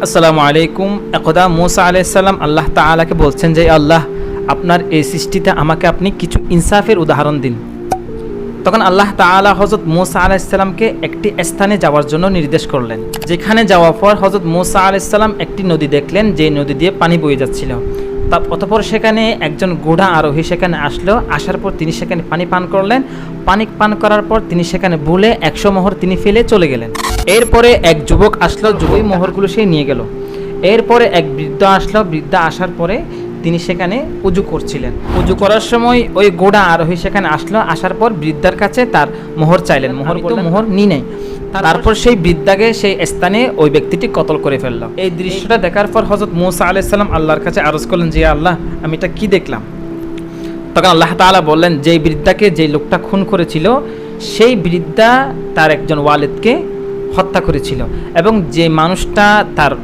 আসসালামু আলাইকুম। একদা মুসা আলাইহিস সালাম আল্লাহ তাআলাকে বলছেন যে আল্লাহ, আপনার এই সৃষ্টিতে আমাকে আপনি কিছু ইনসাফের উদাহরণ দিন। তখন আল্লাহ তাআলা হযরত মুসা আলাইহিস সালামকে একটি স্থানে যাওয়ার জন্য নির্দেশ করলেন। যেখানে যাওয়ার পর হযরত মুসা আলাইহিস সালাম একটি নদী দেখলেন, যে নদী দিয়ে পানি বয়ে যাচ্ছিল। অতঃপর সেখানে একজন ঘোড়া আরোহী সেখানে আসলো। আসার পর তিনি সেখানে পানি পান করলেন। পানি পান করার পর তিনি সেখানে ভুলে 100 মোহর তিনি ফেলে চলে গেলেন। এরপরে এক যুবক আসলো, যুবক মোহরগুলো সে নিয়ে গেল। এরপরে এক বৃদ্ধ আসলো, বৃদ্ধা আসার পরে তিনি সেখানে উজু করছিলেন। উজু করার সময় ওই ঘোড়া আরোহী সেখানে আসলো। আসার পর বৃদ্ধার কাছে তার মোহর চাইলেন। মোহর নিয়ে নেয়। তারপর সেই বৃদ্ধাকে সেই স্থানে ওই ব্যক্তিটি কতল করে ফেললো। এই দৃশ্যটা দেখার পর হযরত মুসা আলাইহিস সালাম আল্লাহর কাছে আরজ করলেন যে আল্লাহ, আমি এটা কি দেখলাম? তখন আল্লাহ তাআলা বললেন, যেই বৃদ্ধাকে যে লোকটা খুন করেছিল সেই বৃদ্ধা তার একজন ওয়ালিদকে হত্যা করেছিল, এবং যে মানুষটা তার